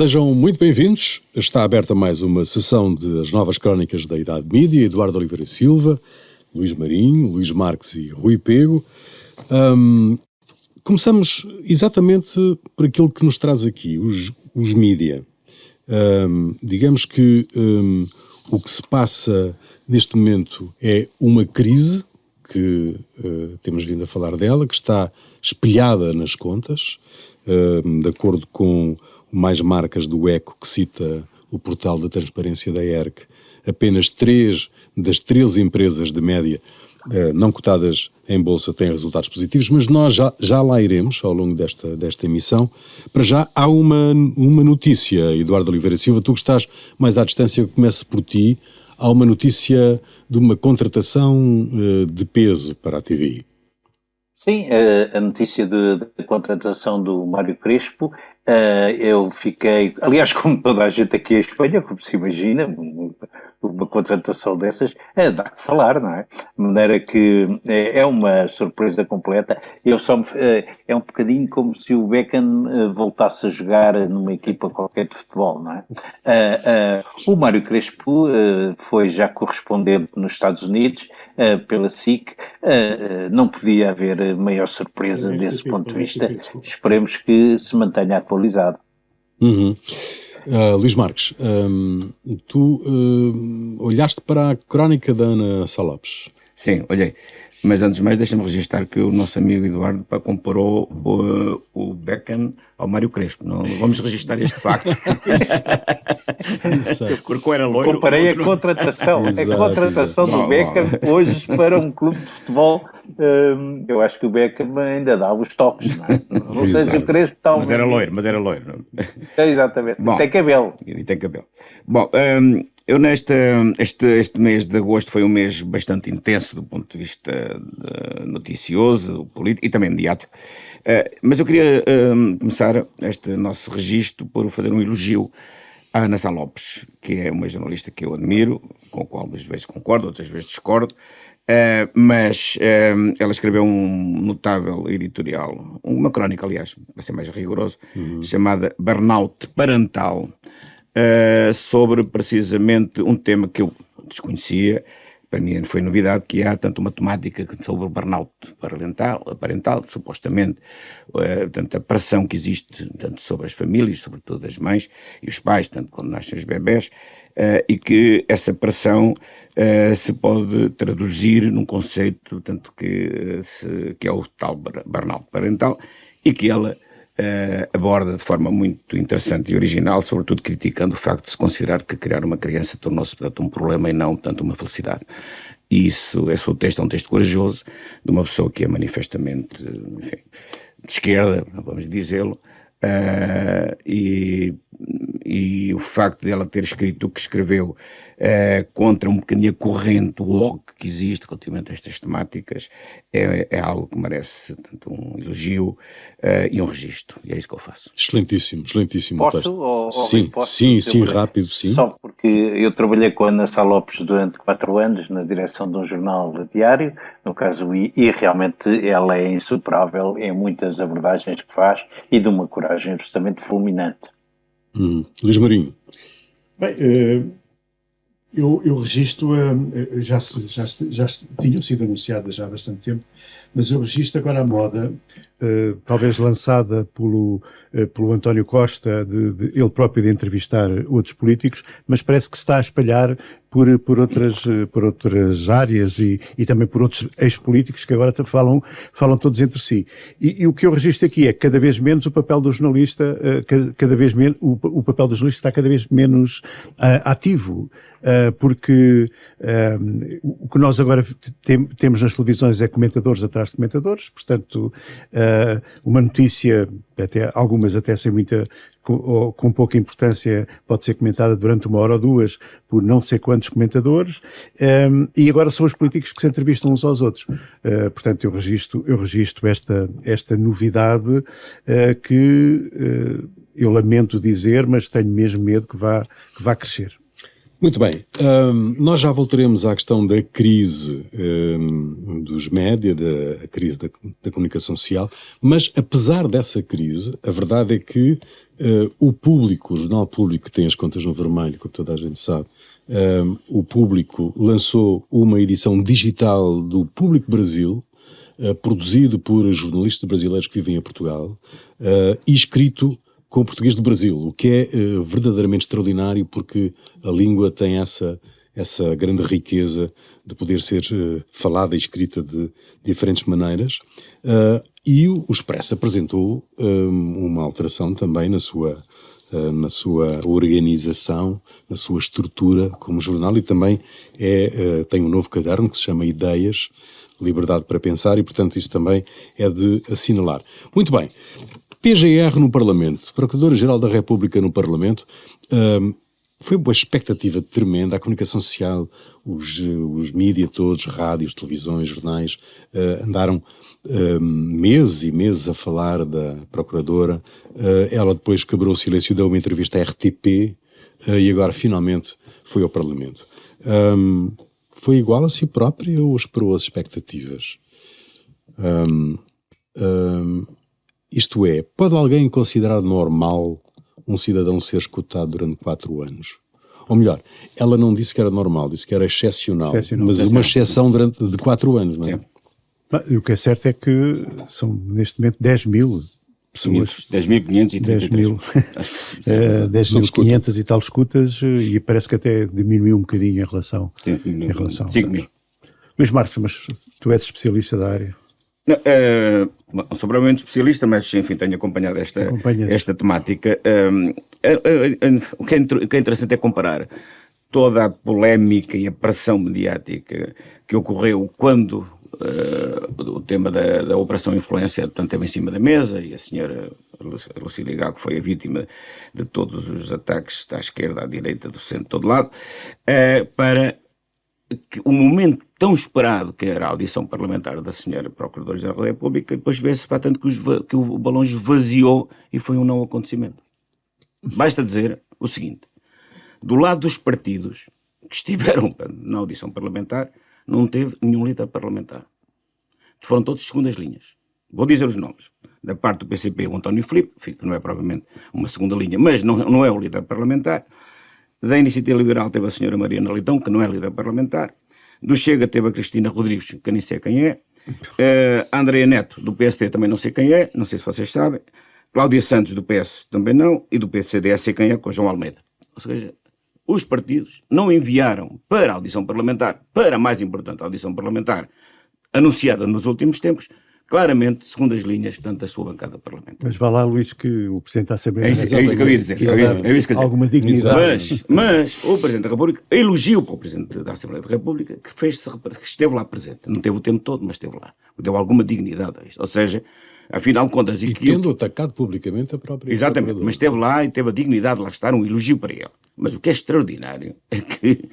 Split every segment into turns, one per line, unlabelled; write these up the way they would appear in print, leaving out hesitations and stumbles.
Sejam muito bem-vindos. Está aberta mais uma sessão das novas crónicas da Idade Mídia. Eduardo Oliveira Silva, Luís Marinho, Luís Marques e Rui Pego. Começamos exatamente por aquilo que nos traz aqui, os mídia. Digamos que o que se passa neste momento é uma crise, que temos vindo a falar dela, que está espelhada nas contas, de acordo com mais marcas do ECO, que cita o portal da transparência da ERC, apenas 3 das 13 empresas de média não cotadas em bolsa têm resultados positivos, mas nós já lá iremos ao longo desta emissão. Para já há uma notícia, Eduardo Oliveira Silva, tu que estás mais à distância, começo por ti. Há uma notícia de uma contratação de peso para a TVI.
Sim, a notícia da contratação do Mário Crespo, eu fiquei, aliás, como toda a gente aqui em Espanha, como se imagina, uma contratação dessas, dá que falar, não é? De maneira que é uma surpresa completa. É um bocadinho como se o Beckham voltasse a jogar numa equipa qualquer de futebol, não é? O Mário Crespo foi já correspondente nos Estados Unidos, pela SIC, não podia haver maior surpresa desse ponto de vista. Esperemos que se mantenha atualizado.
Luís Marques, tu olhaste para a crónica da Ana Sá Lopes?
Sim, olhei. Mas antes de mais, deixa-me registrar que o nosso amigo Eduardo comparou o Beckham ao Mário Crespo. Não vamos registrar este facto. Porque era loiro.
Comparei a contratação. A contratação do Beckham hoje para um clube de futebol. Eu acho que o Beckham ainda dá os toques, não é? Não sei se o Crespo está...
Mas era loiro.
Exatamente.
Bom,
e tem cabelo.
Bom, este mês de agosto foi um mês bastante intenso do ponto de vista noticioso, político e também mediático. Mas eu queria começar este nosso registro por fazer um elogio à Ana Sá Lopes, que é uma jornalista que eu admiro, com a qual às vezes concordo, outras vezes discordo, mas ela escreveu um notável editorial, uma crónica, aliás, para ser mais rigoroso, chamada Burnout Parental, sobre precisamente um tema que eu desconhecia. Para mim foi novidade, que há tanto uma temática sobre o burnout parental, supostamente, tanto a pressão que existe tanto sobre as famílias, sobretudo as mães e os pais, tanto quando nascem os bebés, e que essa pressão se pode traduzir num conceito tanto que é o tal burnout parental, e que ela aborda de forma muito interessante e original, sobretudo criticando o facto de se considerar que criar uma criança tornou-se, portanto, um problema e não tanto uma felicidade. E isso, esse texto é um texto corajoso, de uma pessoa que é manifestamente, enfim, de esquerda, vamos dizê-lo, e o facto de ela ter escrito o que escreveu contra um bocadinho a corrente woke que existe relativamente a estas temáticas é algo que merece tanto um elogio e um registro, e é isso que eu faço.
Excelentíssimo
Posso?
Sim, rápido, sim.
Só porque eu trabalhei com a Ana Sá Lopes durante 4 anos na direção de um jornal diário, no caso e realmente ela é insuperável em muitas abordagens que faz e de uma coragem absolutamente fulminante.
Luís Marinho.
Bem, eu registro, já tinham sido anunciadas já há bastante tempo, mas eu registro agora a moda, talvez lançada pelo António Costa, de ele próprio de entrevistar outros políticos, mas parece que se está a espalhar por outras áreas e também por outros ex-políticos que agora falam todos entre si. E o que eu registro aqui é cada vez menos o papel do jornalista, cada vez menos, o papel do jornalista está cada vez menos ativo. Porque o que nós agora temos nas televisões é comentadores atrás de comentadores, portanto, uma notícia, algumas até sem muita, com pouca importância, pode ser comentada durante 1 hora ou 2 por não sei quantos comentadores, e agora são os políticos que se entrevistam uns aos outros. Portanto, eu registro esta novidade que eu lamento dizer, mas tenho mesmo medo que vá crescer.
Muito bem, nós já voltaremos à questão da crise dos média, da crise da comunicação social, mas apesar dessa crise, a verdade é que o público, o Jornal Público, que tem as contas no vermelho, como toda a gente sabe, o Público lançou uma edição digital do Público Brasil, produzido por jornalistas brasileiros que vivem em Portugal, e escrito com o português do Brasil, o que é verdadeiramente extraordinário, porque a língua tem essa grande riqueza de poder ser falada e escrita de diferentes maneiras. E o Expresso apresentou uma alteração também na sua organização, na sua estrutura como jornal, e também tem um novo caderno que se chama Ideias, Liberdade para Pensar, e portanto isso também é de assinalar. Muito bem. PGR no Parlamento, Procuradora-Geral da República no Parlamento, foi uma expectativa tremenda. A comunicação social, os mídias todos, rádios, televisões, jornais, andaram meses e meses a falar da Procuradora. Ela depois quebrou o silêncio, deu uma entrevista à RTP e agora finalmente foi ao Parlamento. Foi igual a si própria ou esperou as expectativas? Isto é, pode alguém considerar normal um cidadão ser escutado durante 4 anos? Ou melhor, ela não disse que era normal, disse que era excepcional. Mas uma exceção de 4 anos, não é?
Sim. O que é certo é que são, neste momento, 10.000 pessoas.
10.533.
10.500 e tal escutas, e parece que até diminuiu um bocadinho em relação.
5.000.
Luís Marques, mas tu és especialista da área.
Não, sou provavelmente especialista, mas enfim, tenho acompanhado esta temática. O que é interessante é comparar toda a polémica e a pressão mediática que ocorreu quando o tema da Operação Influência, portanto, esteve em cima da mesa, e a senhora Lucília Gago foi a vítima de todos os ataques à esquerda, à direita, do centro, de todo lado, para que o momento tão esperado que era a audição parlamentar da senhora Procuradora-Geral da República, depois vê-se para tanto que o balão esvaziou e foi um não acontecimento. Basta dizer o seguinte: do lado dos partidos que estiveram na audição parlamentar, não teve nenhum líder parlamentar. Foram todos segundas linhas. Vou dizer os nomes. Da parte do PCP, o António Filipe, que não é propriamente uma segunda linha, mas não é o líder parlamentar. Da Iniciativa Liberal teve a senhora Mariana Leitão, que não é líder parlamentar. Do Chega teve a Cristina Rodrigues, que nem sei quem é. A Andréa Neto, do PST, também não sei quem é, não sei se vocês sabem. Cláudia Santos, do PS, também não. E do PCDS sei quem é, com João Almeida. Ou seja, os partidos não enviaram para a audição parlamentar, para a mais importante audição parlamentar, anunciada nos últimos tempos, claramente, segundo as linhas, portanto, da sua bancada parlamentar.
Mas vá lá, Luís, que o Presidente está a saber.
É isso que eu ia dizer.
Alguma dignidade.
Mas o Presidente da República elogiou para o Presidente da Assembleia da República que esteve lá presente. Não teve o tempo todo, mas esteve lá. Deu alguma dignidade a isto. Ou seja, afinal de contas...
E tendo atacado publicamente a própria...
Exatamente, mas esteve lá e teve a dignidade de lá estar, um elogio para ele. Mas o que é extraordinário é que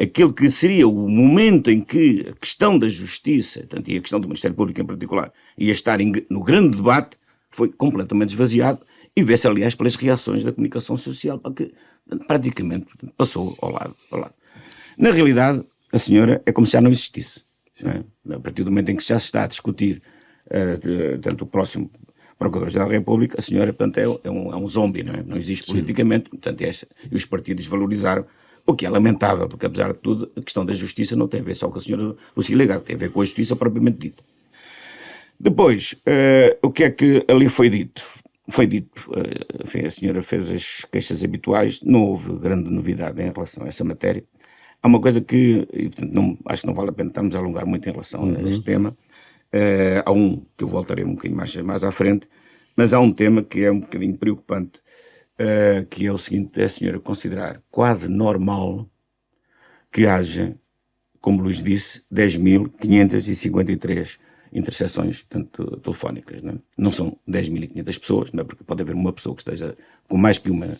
aquele que seria o momento em que a questão da justiça, tanto, e a questão do Ministério Público em particular, ia estar no grande debate, foi completamente esvaziado, e vê-se, aliás, pelas reações da comunicação social, que praticamente passou ao lado. Na realidade, a senhora é como se já não existisse. Não é? A partir do momento em que já se está a discutir tanto o próximo Procurador-Geral da República, a senhora, portanto, é um zombi, não é? Não existe politicamente, portanto, e os partidos valorizaram, o que é lamentável, porque, apesar de tudo, a questão da justiça não tem a ver só com a senhora Lucília Gago, tem a ver com a justiça propriamente dita. Depois, o que é que ali foi dito? Foi dito, enfim, a senhora fez as queixas habituais, não houve grande novidade em relação a essa matéria. Há uma coisa que, e, portanto, acho que não vale a pena estarmos a alongar muito em relação a este tema. Há um que eu voltarei um bocadinho mais à frente, mas há um tema que é um bocadinho preocupante, que é o seguinte: é a senhora considerar quase normal que haja, como Luís disse, 10.553 interseções, tanto telefónicas. Não são 10.500 pessoas, não é? Porque pode haver uma pessoa que esteja com mais que uma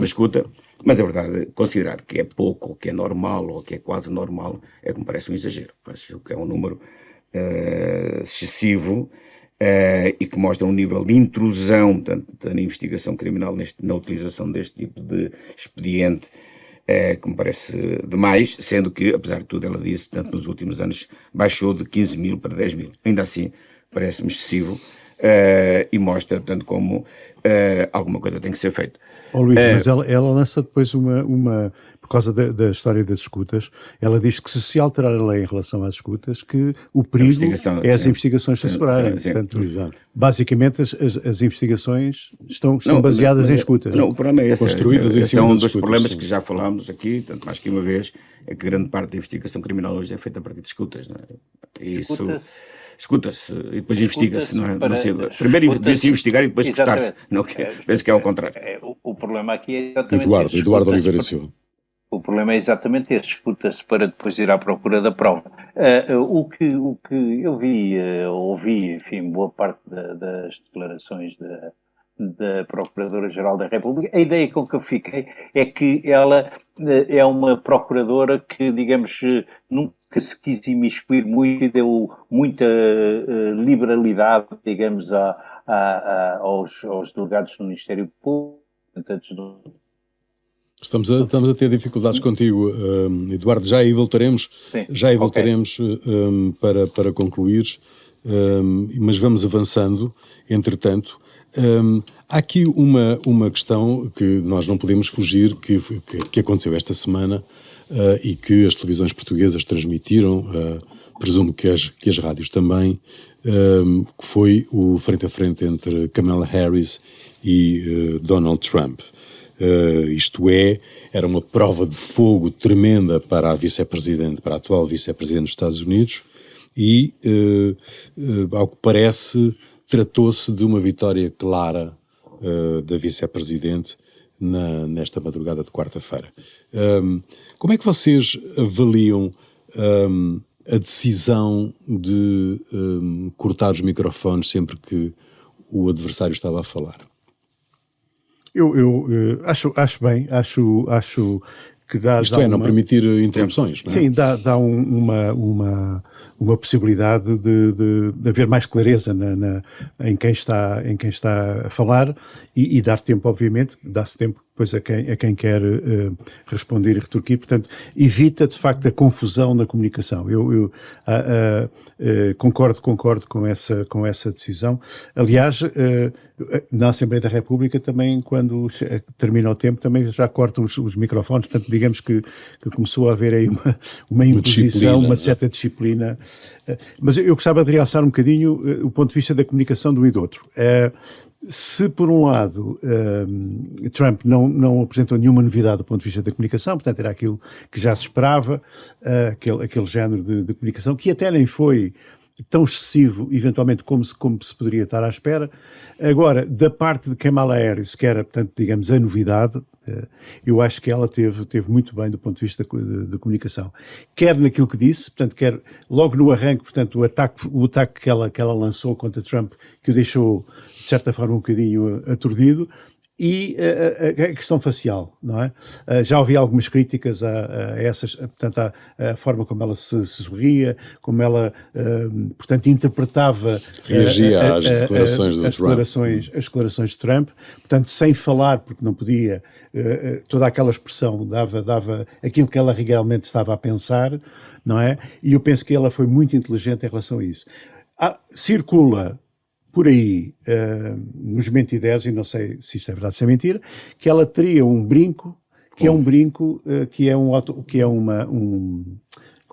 escuta, mas a verdade, considerar que é pouco, ou que é normal, ou que é quase normal, é que me parece um exagero. Acho que é um número excessivo e que mostra um nível de intrusão, portanto, na investigação criminal, na utilização deste tipo de expediente que me parece demais, sendo que, apesar de tudo, ela disse, portanto, nos últimos anos baixou de 15 mil para 10 mil. Ainda assim, parece-me excessivo e mostra, portanto, como alguma coisa tem que ser feita.
Luís, mas ela lança depois por causa da história das escutas, ela diz que se alterar a lei em relação às escutas, que o perigo é as investigações se assegurarem. Portanto, basicamente as investigações estão baseadas em escutas.
Não, o problema é esse.
Construídas em cima
esse é um
das
dos
escutas,
problemas
sim.
que já falámos aqui, tanto mais que uma vez, é que grande parte da investigação criminal hoje é feita a partir de escutas. Não é? E isso escuta-se e depois investiga-se. Não é? Não sei, primeiro devia-se investigar e depois escutar-se. Penso que é ao contrário.
O problema aqui é exatamente
Eduardo Oliveira Silva.
O problema é exatamente esse, escuta-se para depois ir à procura da prova. O que eu ouvi, enfim, boa parte das declarações da Procuradora-Geral da República, a ideia com que eu fiquei é que ela é uma procuradora que, digamos, nunca se quis imiscuir muito e deu muita liberalidade, digamos, aos delegados do Ministério Público,
Estamos a ter dificuldades contigo, Eduardo. Já aí voltaremos.
Sim.
Já aí voltaremos para concluir, mas vamos avançando. Entretanto, há aqui uma questão que nós não podemos fugir, que aconteceu esta semana e que as televisões portuguesas transmitiram, presumo que as rádios também, que foi o frente a frente entre Kamala Harris e Donald Trump. Isto era uma prova de fogo tremenda para a vice-presidente, para a atual vice-presidente dos Estados Unidos e, ao que parece, tratou-se de uma vitória clara da vice-presidente nesta madrugada de quarta-feira. Como é que vocês avaliam a decisão de cortar os microfones sempre que o adversário estava a falar?
Eu acho bem, acho que dá...
Isto é, não permitir interrupções, não é?
Sim, dá uma possibilidade de haver mais clareza em quem está a falar e dar tempo, obviamente, dá-se tempo depois a quem quer responder e retorquir, portanto, evita de facto a confusão na comunicação. Eu concordo com essa decisão. Aliás, na Assembleia da República também, quando termina o tempo, também já cortam os microfones, portanto, digamos que começou a haver aí uma imposição, uma certa disciplina. Mas eu gostava de realçar um bocadinho o ponto de vista da comunicação de um e do outro. Se, por um lado, Trump não apresentou nenhuma novidade do ponto de vista da comunicação, portanto, era aquilo que já se esperava, aquele género de comunicação, que até nem foi tão excessivo, eventualmente, como se poderia estar à espera. Agora, da parte de Kamala Harris, que era, portanto, digamos, a novidade, eu acho que ela teve muito bem do ponto de vista de comunicação. Quer naquilo que disse, portanto, quer logo no arranque, portanto, o ataque que ela lançou contra Trump, que o deixou, de certa forma, um bocadinho aturdido, e a questão facial, não é? Já ouvi algumas críticas a essas, portanto, a forma como ela se sorria, como ela, portanto, interpretava...
Reagia às declarações do Trump.
As declarações de Trump, portanto, sem falar, porque não podia, toda aquela expressão dava aquilo que ela realmente estava a pensar, não é? E eu penso que ela foi muito inteligente em relação a isso. Circula por aí, nos mentideiros, e não sei se isto é verdade ou se é mentira, que ela teria um brinco, que é um brinco, que é como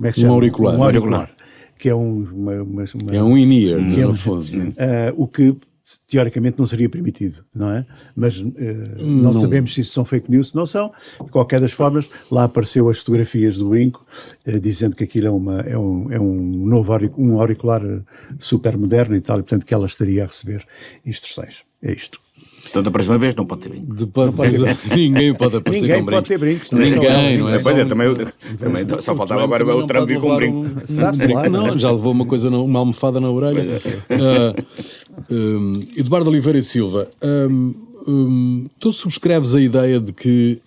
é que se chama?
Um auricular.
Que é
é um in-ear, no fundo.
O que, teoricamente, não seria permitido, não é? Mas não sabemos se isso são fake news, se não são. De qualquer das formas, lá apareceu as fotografias do brinco, dizendo que aquilo é um novo auricular super moderno e tal, e portanto que ela estaria a receber instruções. É isto.
Então, da próxima vez não pode ter brinco.
Ninguém pode aparecer
Ninguém
com brinco.
pode ter brincos.
Ninguém, não é?
Também só faltava agora o Trump vir com um brinco.
Sabe-se lá,
não, já levou uma almofada na orelha. Eduardo Oliveira e Silva, tu subscreves a ideia de que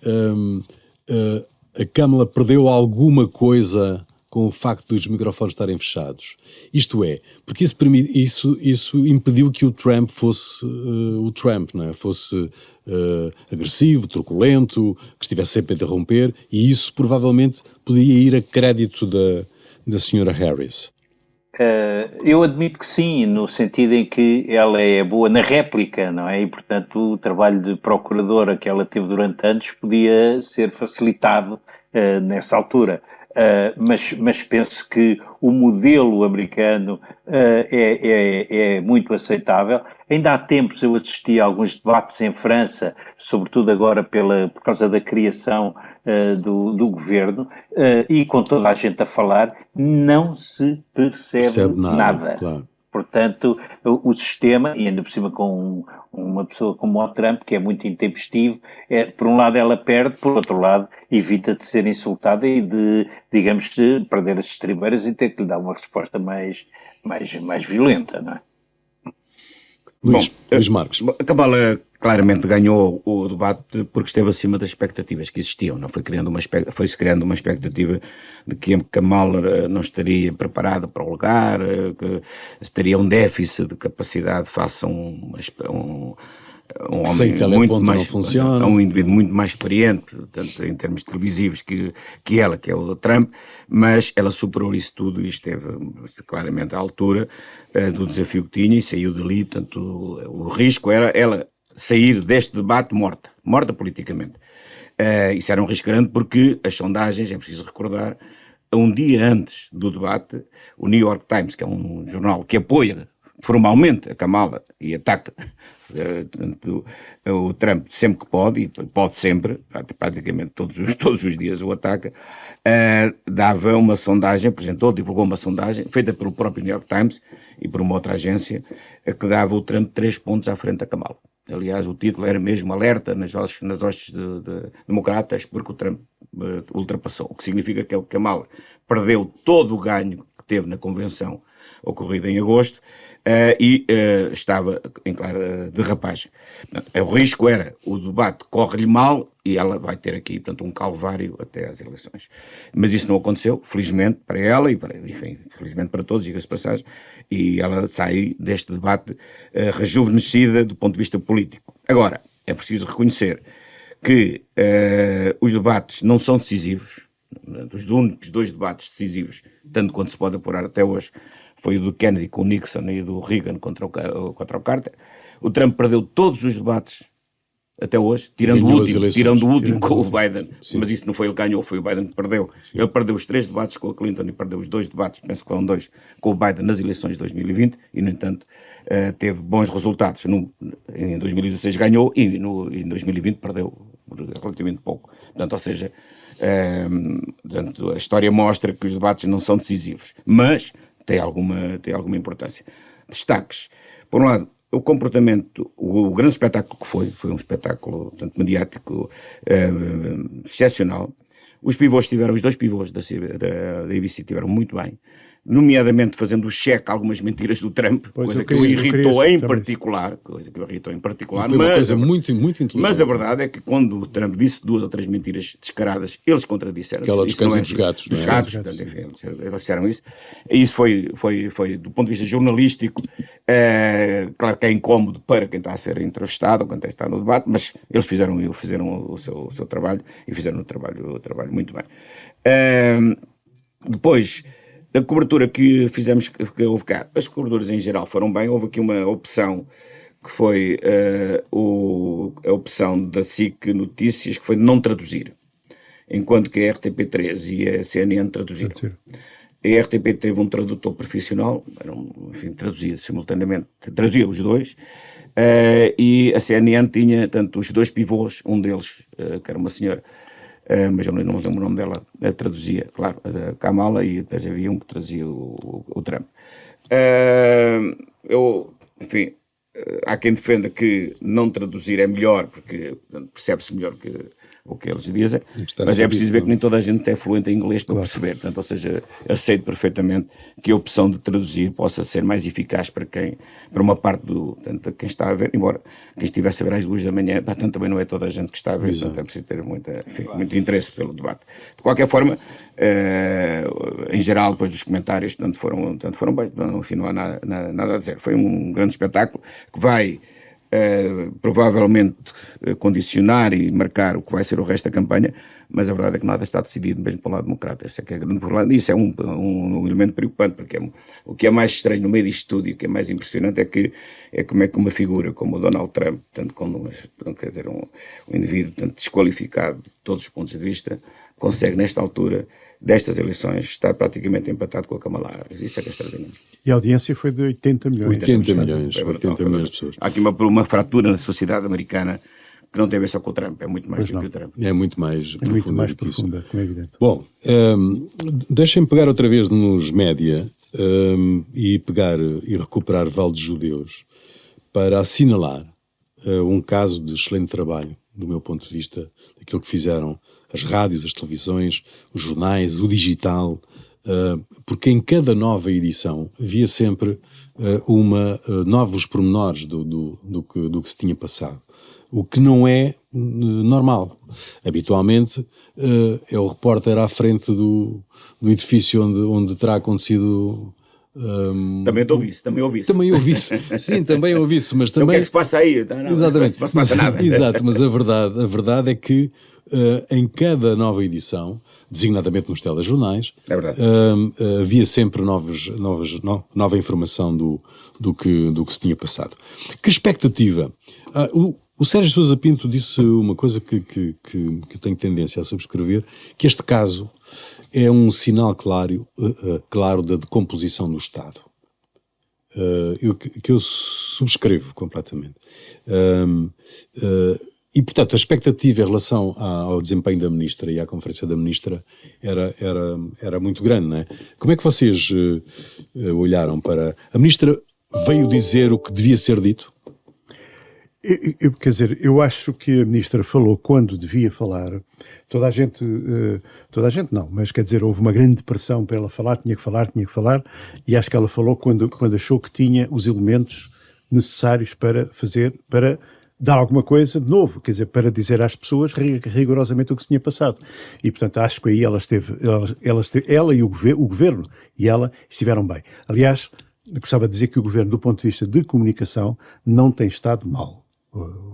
a Câmara perdeu alguma coisa com o facto dos microfones estarem fechados. Isto é, porque isso impediu que o Trump fosse o Trump, não é? Fosse agressivo, truculento, que estivesse sempre a interromper, e isso provavelmente podia ir a crédito da senhora Harris.
Eu admito que sim, no sentido em que ela é boa na réplica, não é? E, portanto, o trabalho de procuradora que ela teve durante anos podia ser facilitado nessa altura. Mas penso que o modelo americano é muito aceitável. Ainda há tempos eu assisti a alguns debates em França, sobretudo agora por causa da criação do governo, e com toda a gente a falar, não se percebe nada.
Claro.
Portanto, o sistema, e ainda por cima com uma pessoa como o Trump, que é muito intempestivo, por um lado ela perde, por outro lado evita de ser insultada e de, digamos, de perder as estribeiras e ter que lhe dar uma resposta mais violenta, não é?
Luís Marques.
A Kamala claramente ganhou o debate porque esteve acima das expectativas que existiam. Não foi-se criando uma expectativa de que a Kamala não estaria preparada para o lugar, que teria um déficit de capacidade face a um homem muito mais,
não funciona.
um indivíduo muito mais experiente, tanto em termos televisivos que ela, que é o Trump, mas ela superou isso tudo e esteve claramente à altura do desafio que tinha e saiu dali. Portanto, o risco era ela sair deste debate morta politicamente. Isso era um risco grande porque as sondagens, é preciso recordar, um dia antes do debate, o New York Times, que é um jornal que apoia formalmente a Kamala e ataca o Trump sempre que pode, e pode sempre, praticamente todos os dias o ataca, dava uma sondagem, divulgou uma sondagem feita pelo próprio New York Times e por uma outra agência, que dava o Trump 3 pontos à frente da Kamala. Aliás, o título era mesmo alerta nas hostes democratas, porque o Trump ultrapassou, o que significa que o Kamala perdeu todo o ganho que teve na convenção ocorrida em agosto, e estava em clara derrapagem. O risco era, o debate corre-lhe mal e ela vai ter aqui, portanto, um calvário até às eleições. Mas isso não aconteceu, felizmente para ela e felizmente para todos, diga-se de passagem, e ela sai deste debate rejuvenescida do ponto de vista político. Agora, é preciso reconhecer que os debates não são decisivos, dos únicos 2 debates decisivos, tanto quanto se pode apurar até hoje, foi o do Kennedy com o Nixon e do Reagan contra o Carter. O Trump perdeu todos os debates até hoje, tirando o último com o Biden. Sim. Mas isso não foi ele que ganhou, foi o Biden que perdeu. Sim. Ele perdeu os 3 debates com a Clinton e perdeu os 2 debates, penso que foram 2, com o Biden nas eleições de 2020 e, no entanto, teve bons resultados. Em 2016 ganhou e em 2020 perdeu relativamente pouco. Portanto, ou seja, a história mostra que os debates não são decisivos, mas tem alguma importância. Destaques. Por um lado, o comportamento, o grande espetáculo que foi um espetáculo, tanto mediático, excepcional. Os 2 pivôs da ABC tiveram muito bem, nomeadamente fazendo o cheque a algumas mentiras do Trump, coisa que o irritou em particular,
foi uma coisa muito inteligente.
Mas a verdade é que quando o Trump disse 2 ou 3 mentiras descaradas, eles contradisseram.
Aquela descansa dos gatos.
Dos gatos, portanto, enfim, eles disseram isso. E isso foi, do ponto de vista jornalístico, claro que é incómodo para quem está a ser entrevistado ou quem está no debate, mas eles fizeram o seu trabalho e fizeram o trabalho muito bem. Depois, a cobertura que fizemos, que houve cá, as coberturas em geral foram bem. Houve aqui uma opção que foi a opção da SIC Notícias, que foi de não traduzir, enquanto que a RTP3 e a CNN traduziram. A RTP teve um tradutor profissional, traduzia simultaneamente, traduzia os 2, e a CNN tinha tanto os 2 pivôs, um deles, que era uma senhora, mas eu não lembro o nome dela, traduzia, claro, a Kamala, e depois havia um que traduzia o Trump. Há quem defenda que não traduzir é melhor, porque percebe-se melhor o que eles dizem,
Está
mas é
sabido,
preciso ver
não.
que nem toda a gente é fluente em inglês para perceber. Portanto, ou seja, aceito perfeitamente que a opção de traduzir possa ser mais eficaz para uma parte portanto, quem está a ver, embora quem estivesse a ver às 2 da manhã, portanto, também não é toda a gente que está a ver, portanto, é preciso ter muito interesse pelo debate. De qualquer forma, em geral, depois dos comentários, tanto foram bem, enfim, não há nada a dizer. Foi um grande espetáculo que vai provavelmente condicionar e marcar o que vai ser o resto da campanha, mas a verdade é que nada está decidido mesmo para o lado democrata. Esse é que é a grande problema. Isso é um elemento preocupante, porque o que é mais estranho no meio disto tudo e o que é mais impressionante é como é que uma figura como o Donald Trump, tanto como quer dizer, um indivíduo tanto desqualificado de todos os pontos de vista, consegue nesta altura destas eleições estar praticamente empatado com a Kamala Harris. Isso é que é extraordinário.
E a audiência foi de 80 milhões.
80 milhões,
É brutal,
80 milhões de pessoas.
Há aqui uma fratura na sociedade americana que não tem a ver só com o Trump, é muito mais do que o Trump.
É muito mais
É muito mais
do que isso.
profunda, como é evidente.
Bom, deixem-me pegar outra vez nos média e recuperar Valdes Judeus para assinalar um caso de excelente trabalho, do meu ponto de vista, daquilo que fizeram as rádios, as televisões, os jornais, o digital, porque em cada nova edição havia sempre novos pormenores do que se tinha passado. O que não é normal. Habitualmente é o repórter à frente do edifício onde terá acontecido.
Também ouvi isso.
Também ouvi isso. Sim, também ouvi isso, mas também.
Então o que é que se passa aí? Não,
Exatamente.
Não se passa nada.
Exato, mas a verdade é que em cada nova edição, designadamente nos telejornais,
É verdade.
havia sempre nova informação do que se tinha passado. Que expectativa? O Sérgio Sousa Pinto disse uma coisa que eu tenho tendência a subscrever, que este caso é um sinal claro da decomposição do Estado. Que eu subscrevo completamente. E, portanto, a expectativa em relação ao desempenho da Ministra e à Conferência da Ministra era muito grande, não é? Como é que vocês olharam para... A Ministra veio dizer o que devia ser dito?
Quer dizer, eu acho que a Ministra falou quando devia falar. Toda a gente não, mas quer dizer, houve uma grande pressão para ela falar, tinha que falar, e acho que ela falou quando achou que tinha os elementos necessários para dar alguma coisa de novo, quer dizer, para dizer às pessoas rigorosamente o que se tinha passado. E, portanto, acho que aí ela e o governo e ela estiveram bem. Aliás, gostava de dizer que o governo, do ponto de vista de comunicação, não tem estado mal.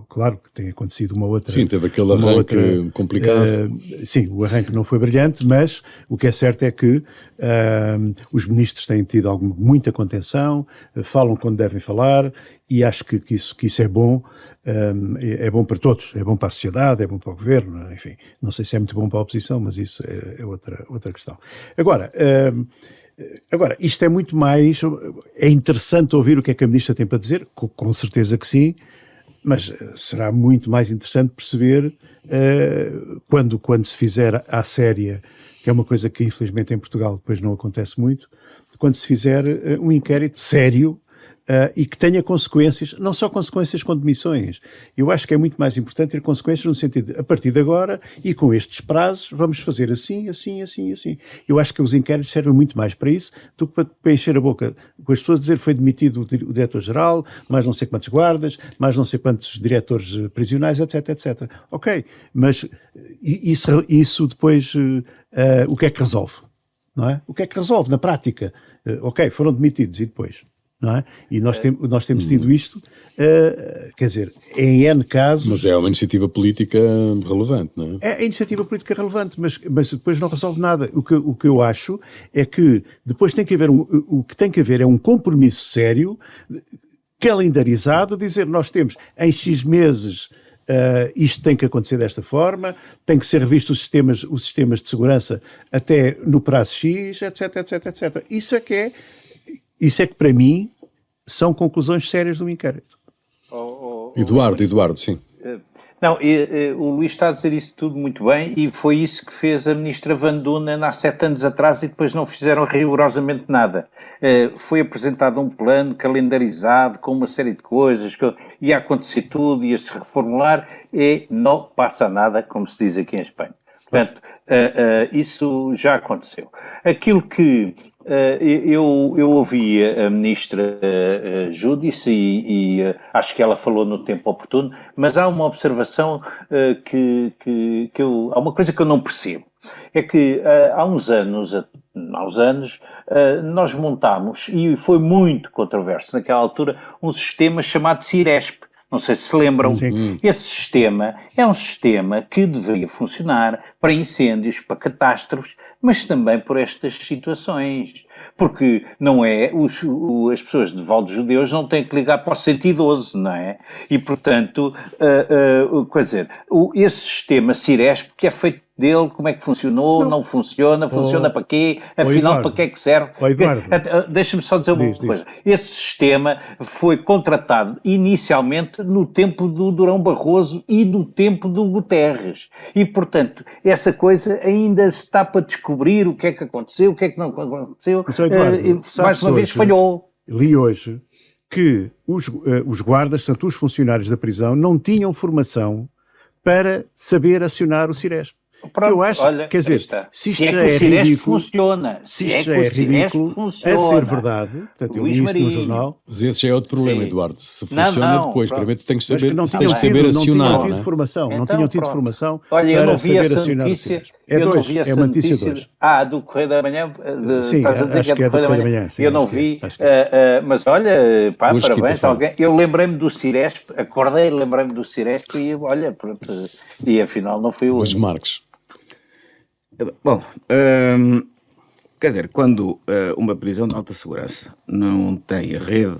Claro que tem acontecido uma outra...
Sim, teve aquele arranque complicado.
Sim, o arranque não foi brilhante, mas o que é certo é que os ministros têm tido muita contenção, falam quando devem falar, e acho que isso é bom. É bom para todos, é bom para a sociedade, é bom para o governo, enfim. Não sei se é muito bom para a oposição, mas isso é outra questão. Agora, isto é muito mais... É interessante ouvir o que é que a Ministra tem para dizer, com certeza que sim, mas será muito mais interessante perceber quando se fizer à séria, que é uma coisa que infelizmente em Portugal depois não acontece muito, quando se fizer um inquérito sério e que tenha consequências, não só consequências com demissões. Eu acho que é muito mais importante ter consequências no sentido de, a partir de agora e com estes prazos, vamos fazer assim. Eu acho que os inquéritos servem muito mais para isso do que para encher a boca com as pessoas, dizer foi demitido o diretor-geral, mais não sei quantos guardas, mais não sei quantos diretores prisionais, etc. Ok, mas isso depois, o que é que resolve? Não é? O que é que resolve na prática? Ok, foram demitidos e depois? Não é? E nós temos tido isto, quer dizer, em N casos...
Mas é uma iniciativa política relevante, não é?
É a iniciativa política relevante, mas depois não resolve nada. O que eu acho é que depois tem que haver o que tem que haver é um compromisso sério, calendarizado, dizer nós temos em X meses... isto tem que acontecer desta forma, tem que ser revisto os sistemas de segurança até no prazo X, etc. Isso é que para mim são conclusões sérias do inquérito.
Eduardo, sim.
Não, o Luís está a dizer isso tudo muito bem e foi isso que fez a Ministra Van Dunen há 7 anos atrás e depois não fizeram rigorosamente nada. Foi apresentado um plano calendarizado com uma série de coisas ia acontecer tudo, ia se reformular e não passa nada, como se diz aqui em Espanha. Portanto, isso já aconteceu. Aquilo que eu ouvi a ministra Júdice e acho que ela falou no tempo oportuno, mas há uma observação há uma coisa que eu não percebo. É que há uns anos nós montámos, e foi muito controverso naquela altura, um sistema chamado Ciresp. Não sei se lembram. Esse sistema é um sistema que deveria funcionar para incêndios, para catástrofes, mas também por estas situações. Porque não é, as pessoas de Val dos Judeus não têm que ligar para o 112, não é? E, portanto, quer dizer, esse sistema Ciresp, que é feito dele, como é que funcionou, não funciona, funciona para quê, afinal
Eduardo,
para que é que serve?
Eduardo,
Deixa-me só dizer uma coisa. Esse sistema foi contratado inicialmente no tempo do Durão Barroso e do tempo do Guterres. E, portanto, essa coisa ainda se está para descobrir o que é que aconteceu, o que é que não aconteceu.
Eduardo,
Mais uma vez falhou.
Li hoje que os guardas, portanto os funcionários da prisão, não tinham formação para saber acionar o Ciresp.
Pronto,
eu acho,
olha,
quer dizer, se isto já é ridículo, se isto já é ridículo, a ser verdade, portanto eu li isto no jornal.
Mas esse já é outro problema, Eduardo. Se funciona depois, primeiro tu tens que saber,
não
tens que saber acionar.
Não tinham tido formação, não tinham tido formação
para
saber acionar o Ciresp. É uma notícia de hoje.
Do Correio da Manhã,
sim,
estás a dizer que é do Correio da Manhã.
Sim,
eu não vi, mas olha, parabéns a alguém. Eu lembrei-me do Ciresp, lembrei-me do Ciresp e olha, pronto, e afinal não foi o
Os Marques.
Bom, quer dizer, quando uma prisão de alta segurança não tem a rede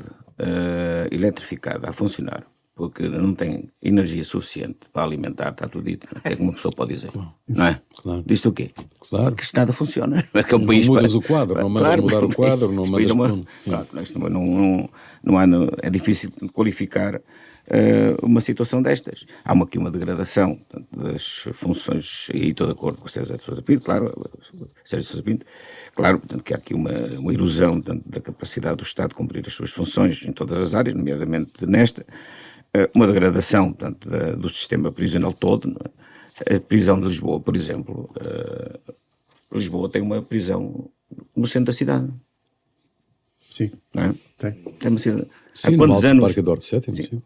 eletrificada a funcionar, porque não tem energia suficiente para alimentar, está tudo dito, o que é que uma pessoa pode dizer? Não é?
Claro.
Diz-te o quê?
Claro.
Porque nada funciona. É que
não mudas o quadro, não mandas mudar o quadro, não mandas...
É difícil qualificar uma situação destas. Há aqui uma degradação das funções, e estou de acordo com o César de Sousa Pinto, claro, portanto, que há aqui uma erosão da capacidade do Estado de cumprir as suas funções em todas as áreas, nomeadamente nesta, uma degradação, portanto, do sistema prisional todo. Não é? A prisão de Lisboa, por exemplo, Lisboa tem uma prisão no centro da cidade.
Sim,
não é?
Tem.
É uma cidade.
Sim,
há quantos anos?
Parque Eduardo VII, sim.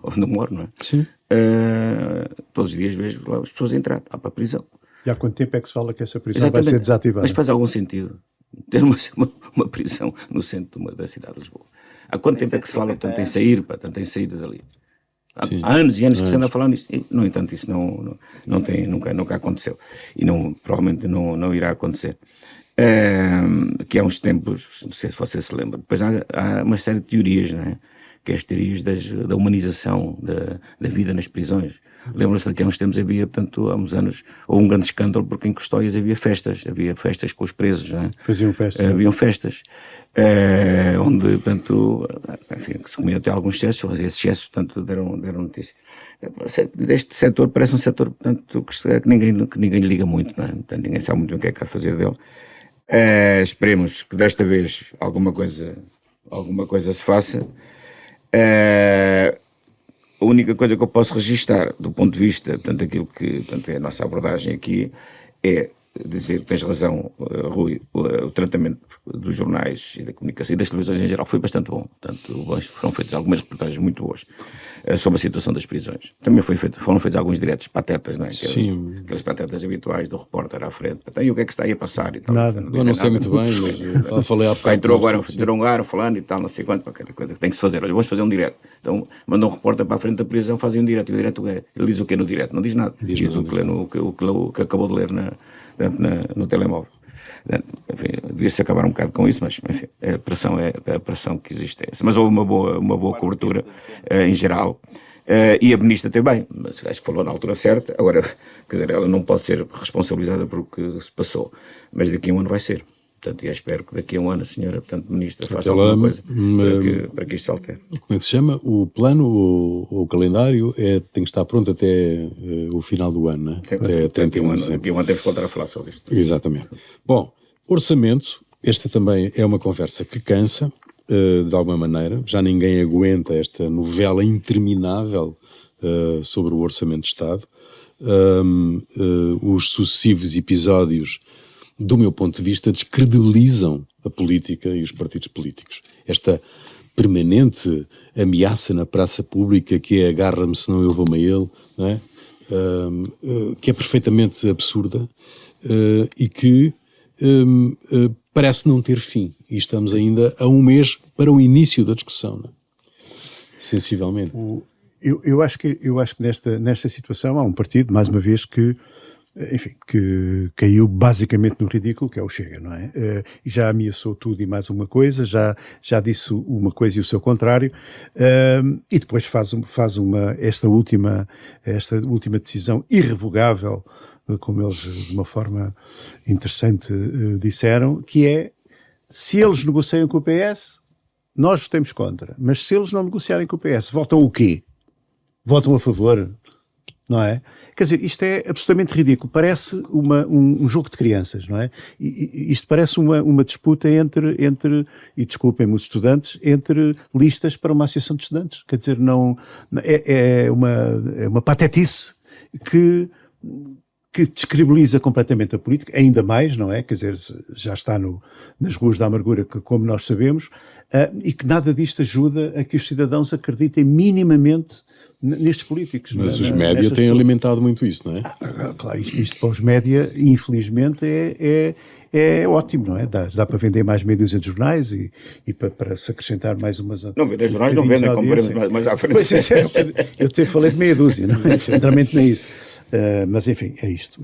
Onde eu moro, não é?
Sim.
Todos os dias vejo lá as pessoas entrar para a prisão.
E há quanto tempo é que se fala que essa prisão vai ser desativada?
Mas faz algum sentido ter uma prisão no centro da cidade de Lisboa? Há quanto tempo é que se fala, portanto, em sair dali? Há anos e anos que se anda a falar nisso. E, no entanto, isso nunca aconteceu. E provavelmente não irá acontecer. Que há uns tempos, não sei se você se lembra, depois há uma série de teorias, não é? Que é as teorias da humanização da vida nas prisões. Lembram-se que há uns tempos havia, portanto, há uns anos, houve um grande escândalo porque em Custóias havia festas com os presos, não é?
Faziam festas.
Haviam festas, onde, portanto, enfim, que se comia até alguns excessos, esses excessos, portanto, deram notícia. Este setor parece um setor, portanto, que ninguém liga muito, não é? Portanto, ninguém sabe muito bem o que é que há de fazer dele. Esperemos que desta vez alguma coisa se faça. A única coisa que eu posso registar do ponto de vista, portanto, aquilo que, portanto, é a nossa abordagem aqui, é dizer que tens razão, Rui, o tratamento dos jornais e da comunicação e das televisões em geral foi bastante bom. Portanto, foram feitas algumas reportagens muito boas sobre a situação das prisões. Também foram feitos alguns diretos patetas, não é?
Sim.
Aqueles patetas habituais do repórter à frente. Então, e o que é que está aí a passar e tal?
Nada.
Eu não sei muito bem, mas falei há pouco.
Entrou agora, derongaram, falando e tal, não sei quanto, para aquela coisa que tem que se fazer. Olha, vamos fazer um direto. Então, mandam um repórter para a frente da prisão, fazem um direto. E o direto ele diz o que no direto? Não diz nada. Diz o que acabou de ler no telemóvel. Enfim, devia-se acabar um bocado com isso, mas enfim, a pressão que existe é essa. Mas houve uma boa cobertura em geral. E a ministra também, mas acho que falou na altura certa. Agora, quer dizer, ela não pode ser responsabilizada por o que se passou, mas daqui a um ano vai ser. Portanto, eu espero que daqui a um ano a senhora, portanto, ministra, faça alguma coisa para que isto se altere.
Como é que se chama? O plano, o calendário tem que estar pronto até o final do ano, né? Até 31 de dezembro.
Daqui a um ano temos que voltar a falar sobre isto.
Exatamente. Bom, orçamento, esta também é uma conversa que cansa. de alguma maneira. Já ninguém aguenta esta novela interminável sobre o Orçamento de Estado. Os sucessivos episódios, do meu ponto de vista, descredibilizam a política e os partidos políticos. Esta permanente ameaça na praça pública que é agarra-me senão eu vou-me a ele, não é? Que é perfeitamente absurda e que parece não ter fim. E estamos ainda a um mês para o início da discussão, não é? Sensivelmente.
Eu acho que nesta situação há um partido, mais uma vez, que caiu basicamente no ridículo, que é o Chega, não é? E já ameaçou tudo e mais uma coisa, já disse uma coisa e o seu contrário, e depois faz esta última decisão irrevogável, como eles de uma forma interessante disseram, que é, se eles negociam com o PS, nós votamos contra, mas se eles não negociarem com o PS, votam o quê? Votam a favor, não é? Quer dizer, isto é absolutamente ridículo. Parece um jogo de crianças, não é? Isto parece uma disputa entre, e desculpem-me os estudantes, entre listas para uma associação de estudantes. Quer dizer, é uma patetice que descredibiliza completamente a política, ainda mais, não é? Quer dizer, já está nas ruas da amargura, como nós sabemos, e que nada disto ajuda a que os cidadãos acreditem minimamente nestes políticos.
Mas os média têm alimentado muito isso, não é?
Claro, isto para os média, infelizmente, é ótimo, não é? Dá para vender mais meia dúzia de jornais e para se acrescentar mais umas...
Não vender jornais, não vendem, como veremos mais à frente.
Eu falei de meia dúzia, não é? Centralmente não é isso. Mas enfim, é isto.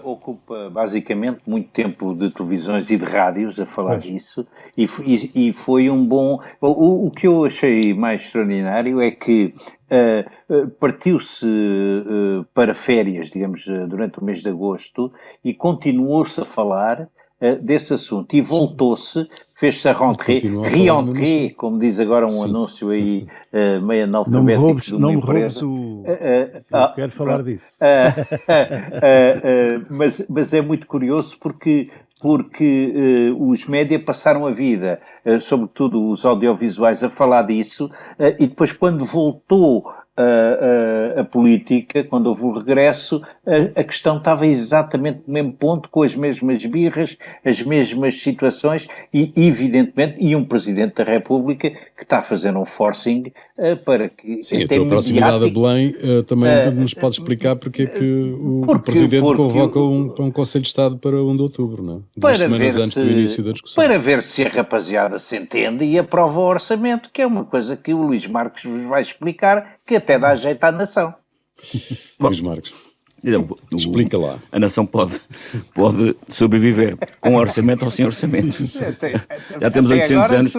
Ocupa basicamente muito tempo de televisões e de rádios a falar disso, e foi um bom... O que eu achei mais extraordinário é que partiu-se para férias, digamos, durante o mês de agosto, e continuou-se a falar desse assunto, e voltou-se, fez-se a rentrée, como diz agora um anúncio aí meio analfabético de uma empresa.
Eu quero falar disso.
Mas é muito curioso porque os média passaram a vida, sobretudo os audiovisuais, a falar disso, e depois quando voltou a política, quando houve o regresso, a questão estava exatamente no mesmo ponto, com as mesmas birras, as mesmas situações, e evidentemente, um Presidente da República que está a fazer um forcing para que...
Sim, a tua proximidade a Belém também nos pode explicar porque é que o Presidente convoca um Conselho de Estado para 1 de outubro, não é? 2 semanas antes do início da discussão.
Para ver se a rapaziada se entende e aprova o orçamento, que é uma coisa que o Luís Marques vos vai explicar, que até dá jeito à nação.
Luís Marques, explica lá.
A nação pode sobreviver com orçamento ou sem orçamento. Já temos 800 anos.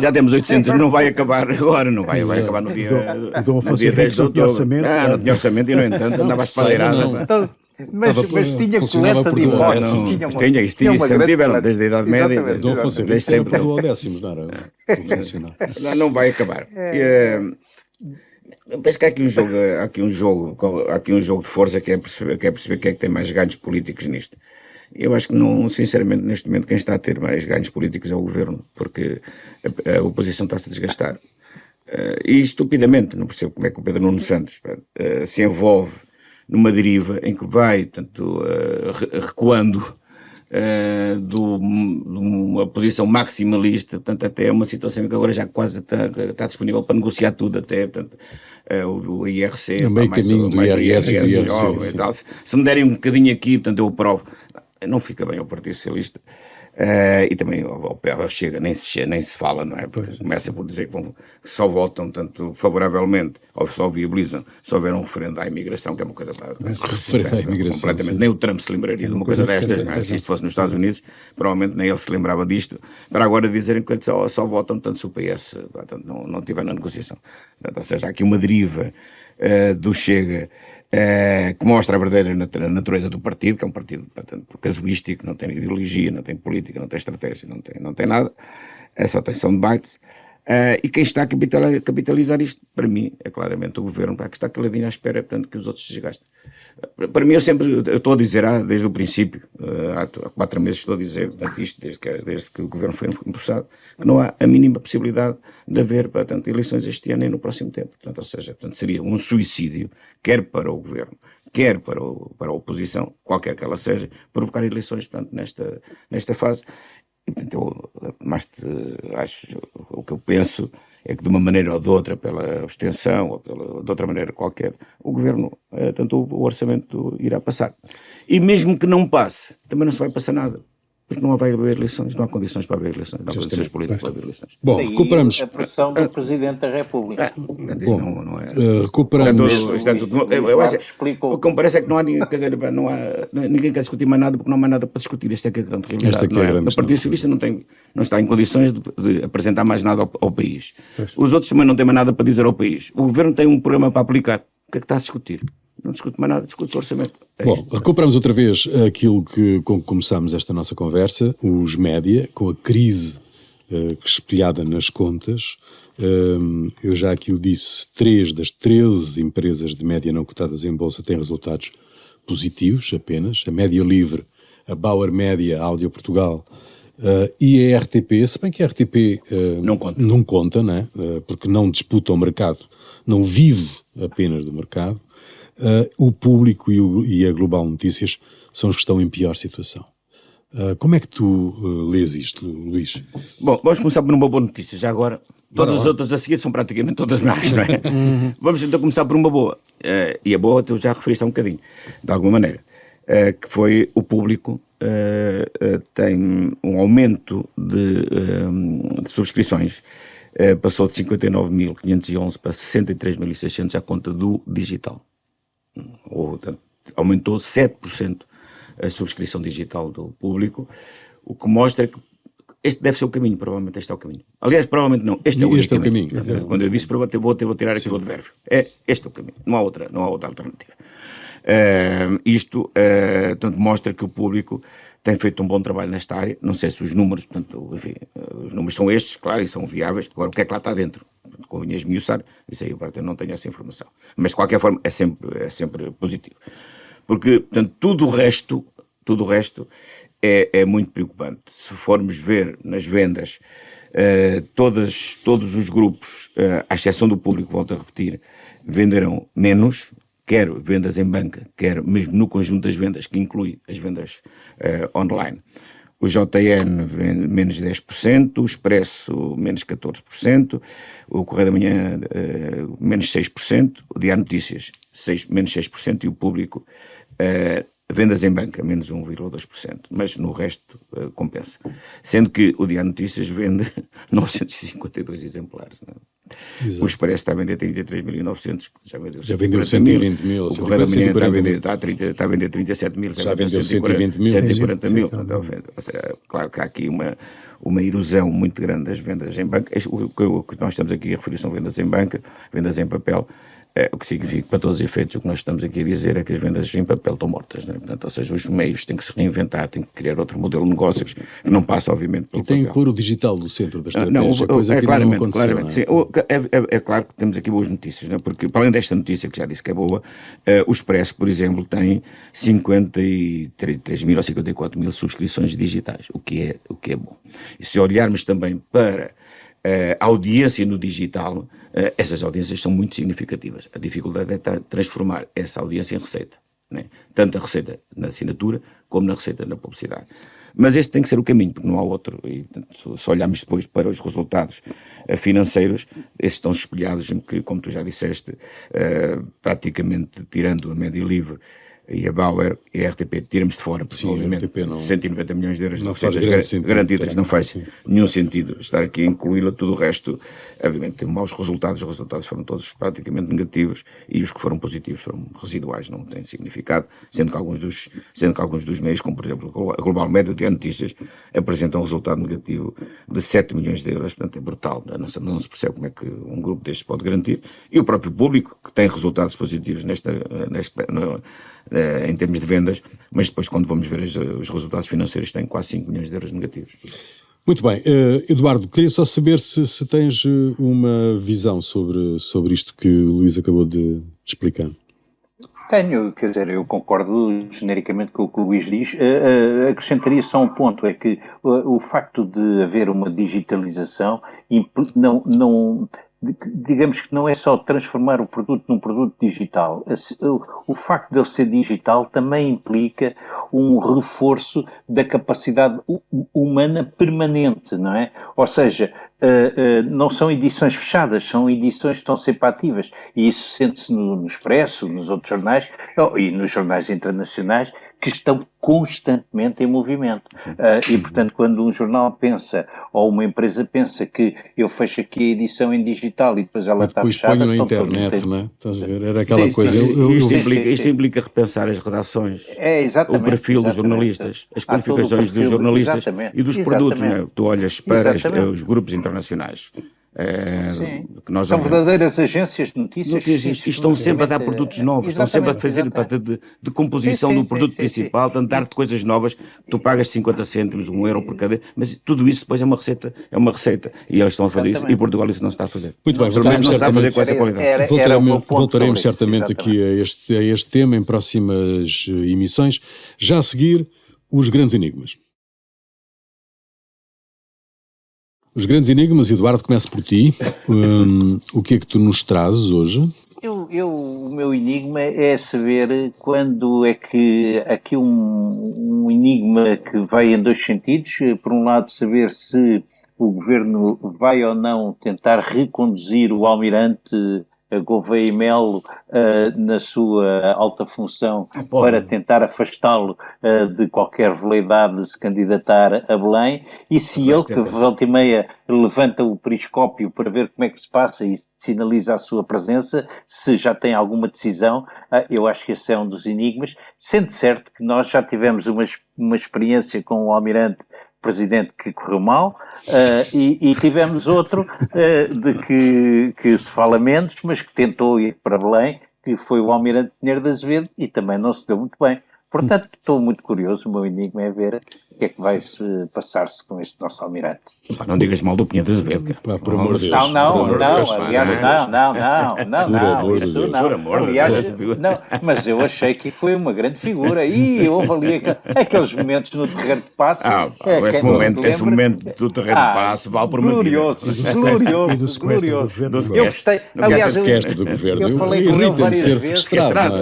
Já temos 800 anos, não vai acabar agora, não vai acabar no dia 10 de outubro. Não tinha orçamento e, no entanto, andava espalheirada.
Mas tinha coleta de impostos.
Tinha, isso sempre tiveram, desde a Idade Média.
Dom Fonseca sempre do ao décimos, não era?
Não vai acabar. Penso que há aqui um jogo de força que é perceber quem é que tem mais ganhos políticos nisto. Eu acho que não, sinceramente, neste momento, quem está a ter mais ganhos políticos é o governo, porque a oposição está-se a desgastar. E estupidamente, não percebo como é que o Pedro Nuno Santos se envolve numa deriva em que vai, portanto, recuando de uma posição maximalista, portanto, até é uma situação que agora já quase está disponível para negociar tudo, até, portanto, o IRC,
no meio caminho do IRS e do IRC,
e tal. Se me derem um bocadinho aqui, portanto, eu aprovo. Não fica bem ao Partido Socialista. E também ao Chega nem se fala, não é? Porque começa por dizer que só votam tanto favoravelmente, ou só viabilizam, se houver um referendo à imigração, que é uma coisa
referendo à imigração,
completamente. Nem o Trump se lembraria de uma coisa destas, não é? Se isto fosse nos Estados Unidos, provavelmente nem ele se lembrava disto, para agora dizerem que só votam tanto se o PS não estiver na negociação. Ou seja, há aqui uma deriva do Chega, que mostra a verdadeira natureza do partido, que é um partido, portanto, casuístico, não tem ideologia, não tem política, não tem estratégia, não tem nada, só tem soundbites. E quem está a capitalizar isto, para mim, é claramente o governo, que está caladinho à espera, portanto, que os outros se desgastem. Para mim, eu estou a dizer, desde o princípio, há 4 meses estou a dizer, portanto, isto desde que o governo foi empossado, que não há a mínima possibilidade de haver, portanto, eleições este ano e no próximo tempo. Portanto, ou seja, portanto, seria um suicídio, quer para o governo, quer para a oposição, qualquer que ela seja, provocar eleições, portanto, nesta fase. E, portanto, o que eu penso é que de uma maneira ou de outra, pela abstenção ou de outra maneira qualquer, o governo, tanto o orçamento irá passar. E mesmo que não passe, também não se vai passar nada. Porque não vai haver eleições, não há condições para haver eleições, não há condições políticas para haver eleições.
Bom,
Daí
recuperamos.
a pressão do Presidente da República.
Não é.
Recuperamos.
O que me parece é que não há ninguém, quer dizer, ninguém quer discutir mais nada porque não há mais nada para discutir. Esta é que é a grande realidade.
Esta aqui é a grande
o Partido Socialista não está em condições de apresentar mais nada ao país. Os outros também não têm mais nada para dizer ao país. O Governo tem um programa para aplicar. O que é que está a discutir? Não discute mais nada, discute o orçamento.
Bom, recuperamos outra vez aquilo com que começámos esta nossa conversa, os média, com a crise espelhada nas contas. Eu já aqui o disse, 3 das 13 empresas de média não cotadas em bolsa têm resultados positivos apenas. A Média Livre, a Bauer Média, a Áudio Portugal e a RTP, se bem que a RTP não conta, né? Porque não disputa o mercado, não vive apenas do mercado. O Público e a Global Notícias são os que estão em pior situação. Como é que tu lês isto, Luís?
Bom, vamos começar por uma boa notícia. Já agora, todas as outras a seguir são praticamente todas más, não é? Vamos então começar por uma boa. E a boa tu já referiste há um bocadinho, de alguma maneira, que foi o Público. Tem um aumento de subscrições. Passou de 59.511 para 63.600 à conta do digital. Aumentou 7% a subscrição digital do Público, o que mostra que este deve ser o caminho, provavelmente este é o caminho. Aliás, provavelmente não, este é o caminho. Quando eu disse para vou tirar aqui o advérbio. Este é o caminho, não há outra alternativa. Isto portanto, mostra que o Público tem feito um bom trabalho nesta área. Não sei se os números, portanto, enfim, os números são estes, claro, e são viáveis. Agora, o que é que lá está dentro? Convinha esmiuçar, isso aí eu não tenho essa informação. Mas, de qualquer forma, é sempre positivo. Porque, portanto, tudo o resto é muito preocupante. Se formos ver nas vendas, todos os grupos, à exceção do Público, volto a repetir, venderão menos, quer vendas em banca, quer mesmo no conjunto das vendas, que inclui as vendas online. O JN menos 10%, o Expresso menos 14%, o Correio da Manhã menos 6%, o Diário Notícias menos 6% e o Público vendas em banca menos 1,2%, mas no resto compensa. Sendo que o Diário Notícias vende 952 exemplares, não é? O Expresso está a vender 33.900, já vendeu 120 mil. O Correio da Manhã está a vender 37 mil, já vendeu 140 mil. Claro que há aqui uma erosão muito grande das vendas em banca. O que nós estamos aqui a referir são vendas em banca, vendas em papel. O que significa, para todos os efeitos, o que nós estamos aqui a dizer é que as vendas em papel estão mortas, não é? Portanto, ou seja, os meios têm que se reinventar, têm que criar outro modelo de negócios que não passa, obviamente, pelo papel.
E tem que pôr o digital no centro da estratégia, coisa que não aconteceu.
Claramente, sim. É claro que temos aqui boas notícias, não é? Porque, para além desta notícia, que já disse que é boa, o Expresso, por exemplo, tem 53 mil ou 54 mil subscrições digitais, o que é bom. E se olharmos também para a audiência no digital, essas audiências são muito significativas. A dificuldade é transformar essa audiência em receita, né? Tanto a receita na assinatura como na receita na publicidade. Mas este tem que ser o caminho, porque não há outro. E, portanto, se olharmos depois para os resultados financeiros, estes estão espelhados, que, como tu já disseste, praticamente tirando a Média Livre e a Bauer e a RTP, tiramos de fora, porque obviamente 190 milhões de euros garantidas, não faz nenhum sentido estar aqui a incluí-la. Tudo o resto, obviamente, tem maus resultados. Os resultados foram todos praticamente negativos e os que foram positivos foram residuais, não têm significado, sendo que alguns dos meios, como por exemplo a Global Média de Notícias, apresentam um resultado negativo de 7 milhões de euros, portanto é brutal, não se percebe como é que um grupo destes pode garantir. E o próprio Público, que tem resultados positivos em termos de vendas, mas depois quando vamos ver os resultados financeiros tem quase 5 milhões de euros negativos.
Muito bem. Eduardo, queria só saber se tens uma visão sobre isto que o Luís acabou de explicar.
Tenho, quer dizer, eu concordo genericamente com o que o Luís diz. Acrescentaria só um ponto, é que o facto de haver uma digitalização digamos que não é só transformar o produto num produto digital. O facto de ele ser digital também implica um reforço da capacidade humana permanente, não é? Ou seja, não são edições fechadas, são edições que estão sempre ativas. E isso sente-se no Expresso, nos outros jornais e nos jornais internacionais, que estão constantemente em movimento. E, portanto, quando um jornal pensa, ou uma empresa pensa que eu fecho aqui a edição em digital e depois ela está fechada...
Depois ponho na internet, não é? Estás a ver? Era aquela
Sim,
coisa...
Isto implica repensar as redações, o perfil dos jornalistas, as qualificações dos jornalistas e dos produtos. Não é? Tu olhas para os grupos internacionais.
Que nós são verdadeiras agências de notícias.
E estão sempre a dar produtos novos, estão sempre a fazer de composição do produto principal, de dar-te coisas novas. Tu pagas 50 cêntimos, €1 por cada, mas tudo isso depois é uma receita. E eles estão a fazer isso, e Portugal isso não está a fazer.
Muito bem,
não está a fazer com essa qualidade.
Voltaremos certamente aqui a este tema em próximas emissões. Já a seguir, os grandes enigmas. Os grandes enigmas, Eduardo, começo por ti. O que é que tu nos trazes hoje?
O meu enigma é saber quando é que aqui um enigma que vai em dois sentidos. Por um lado, saber se o governo vai ou não tentar reconduzir o almirante Gouveia e Melo na sua alta função para tentar afastá-lo de qualquer veleidade de se candidatar a Belém, e se ele, que volta e meia levanta o periscópio para ver como é que se passa e sinaliza a sua presença, se já tem alguma decisão. Eu acho que esse é um dos enigmas, sendo certo que nós já tivemos uma experiência com o almirante presidente que correu mal, e tivemos outro de que se fala menos, mas que tentou ir para Belém, que foi o almirante Pinheiro de Azevedo, e também não se deu muito bem. Portanto, estou muito curioso. O meu enigma é ver o que é que vai passar-se com este nosso almirante.
Não digas mal do Pinheiro de Azevedo.
Por amor de Deus.
Não, aliás, isso não. Aliás, não, mas eu achei que foi uma grande figura, e houve ali aqueles momentos no Terreiro de Paço.
Esse momento do Terreiro de Paço vale por uma vida.
Glorioso. Eu gostei.
Aliás, o sequestro do governo irrita-me ser sequestrado.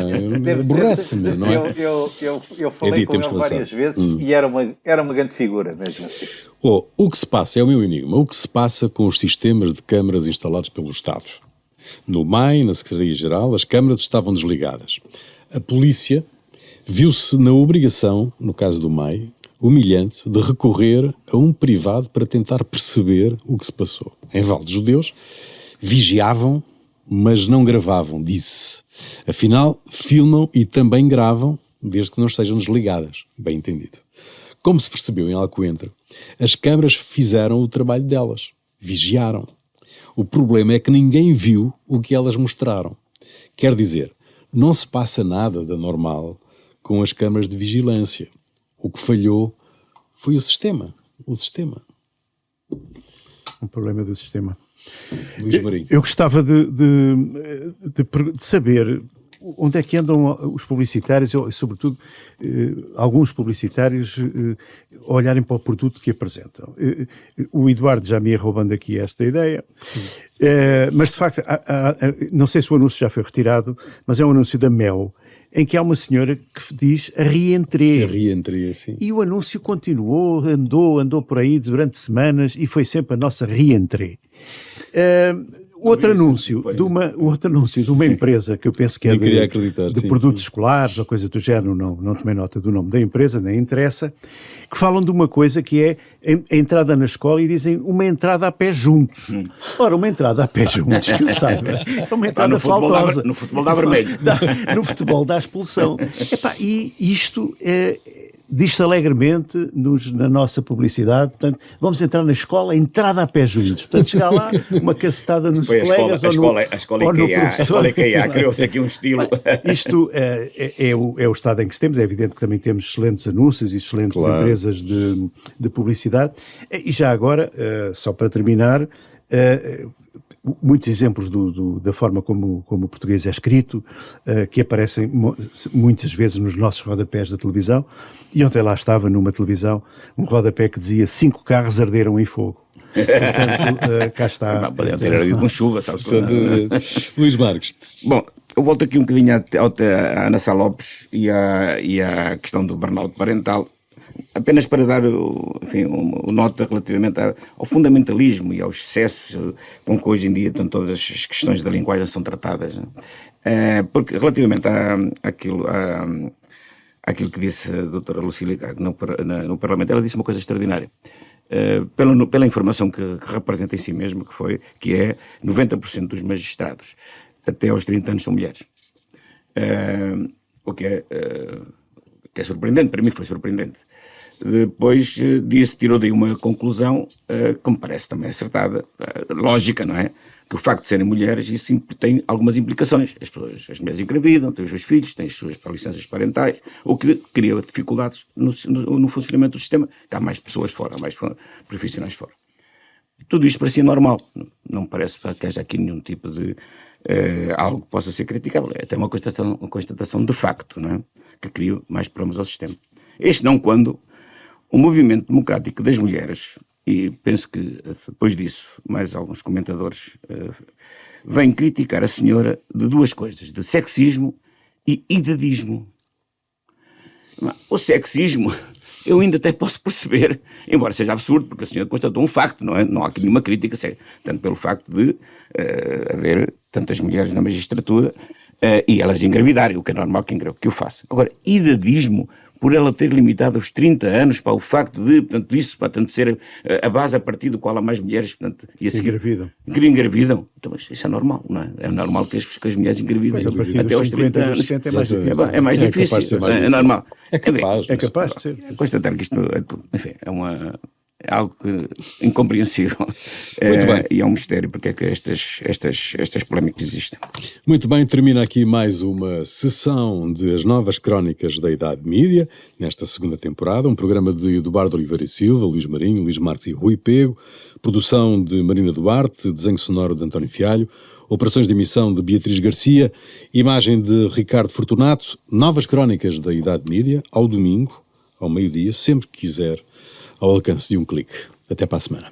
Aborrece-me, não é?
Eu falei com ele várias vezes e era uma grande figura mesmo assim.
O que se passa, é o meu enigma, o que se passa com os sistemas de câmaras instalados pelo Estado? No MAI, na Secretaria-Geral, as câmaras estavam desligadas. A polícia viu-se na obrigação, no caso do MAI, humilhante, de recorrer a um privado para tentar perceber o que se passou. Em Val dos Judeus, vigiavam, mas não gravavam, disse. Afinal, filmam e também gravam, desde que não estejam desligadas, bem entendido. Como se percebeu em Alcoentre, as câmaras fizeram o trabalho delas, vigiaram. O problema é que ninguém viu o que elas mostraram. Quer dizer, não se passa nada de normal com as câmaras de vigilância. O que falhou foi o sistema.
Um problema do sistema.
Luís Marinho.
Eu gostava de saber onde é que andam os publicitários, sobretudo alguns publicitários, a olharem para o produto que apresentam. O Eduardo já me ia roubando aqui esta ideia, mas de facto, não sei se o anúncio já foi retirado, mas é um anúncio da Mel, em que há uma senhora que diz a Rientrée.
A Rientrée, sim.
E o anúncio continuou, andou por aí durante semanas e foi sempre a nossa Rientrée. Outro anúncio de uma empresa que eu penso que é de produtos escolares ou coisa do género, não tomei nota do nome da empresa, nem interessa, que falam de uma coisa que é a entrada na escola e dizem uma entrada a pé juntos. Ora, uma entrada a pé juntos, que eu saiba, é uma entrada faltosa.
No futebol dá vermelho.
No futebol dá expulsão. E isto diz-se alegremente na nossa publicidade, portanto, vamos entrar na escola, entrada a pés juntos. Portanto, chegar lá, uma cacetada nos colegas
a escola IKEA criou-se aqui um estilo.
Isto é o estado em que estamos. É evidente que também temos excelentes anúncios e excelentes empresas de publicidade. E já agora, só para terminar, muitos exemplos da forma como o português é escrito, que aparecem muitas vezes nos nossos rodapés da televisão. E ontem lá estava numa televisão um rodapé que dizia 5 carros arderam em fogo. Portanto, cá está.
Podem ter ardido com chuva, sabe?
Luís Marques.
Bom, eu volto aqui um bocadinho à Ana Sá Lopes e à questão do burnout parental, apenas para dar uma nota relativamente ao fundamentalismo e ao excesso com que hoje em dia todas as questões da linguagem são tratadas. Né? Porque relativamente àquilo que disse a doutora Lucília no Parlamento, ela disse uma coisa extraordinária. Pela informação que representa em si mesmo, que é 90% dos magistrados até aos 30 anos são mulheres. O que é surpreendente, para mim foi surpreendente. Depois tirou daí uma conclusão que me parece também acertada, lógica, não é? Que o facto de serem mulheres, isso tem algumas implicações. As mulheres engravidam, têm os seus filhos, têm as suas licenças parentais, o que cria dificuldades no funcionamento do sistema, que há mais pessoas fora, há mais profissionais fora. Tudo isto parecia normal, não me parece que haja aqui nenhum tipo de algo que possa ser criticável. É até uma constatação de facto, não é? Que cria mais problemas ao sistema. Este não quando o movimento democrático das mulheres, e penso que depois disso mais alguns comentadores vêm criticar a senhora de duas coisas, de sexismo e idadismo. O sexismo eu ainda até posso perceber, embora seja absurdo, porque a senhora constatou um facto, não é? Não há aqui nenhuma crítica, sério, tanto pelo facto de haver tantas mulheres na magistratura e elas engravidarem, o que é normal que o faça. Agora, idadismo, por ela ter limitado aos 30 anos, para o facto de, portanto, isso para tanto ser a base a partir do qual há mais mulheres, portanto, e a seguir, engravidam. Então, isso é normal, não é? É normal que as mulheres engravidem até aos 30 anos. É mais difícil, é normal.
É capaz de ser.
Constatar que isto, enfim, é algo incompreensível.
Muito bem.
E é um mistério porque é que estas polémicas existem.
Muito bem, termina aqui mais uma sessão de As Novas Crónicas da Idade Mídia, nesta segunda temporada, um programa de Eduardo Oliveira e Silva, Luís Marinho, Luís Marques e Rui Pego, produção de Marina Duarte, desenho sonoro de António Fialho, operações de emissão de Beatriz Garcia, imagem de Ricardo Fortunato. Novas Crónicas da Idade Mídia, ao domingo, ao meio-dia, sempre que quiser, ao alcance de um clique. Até para a semana.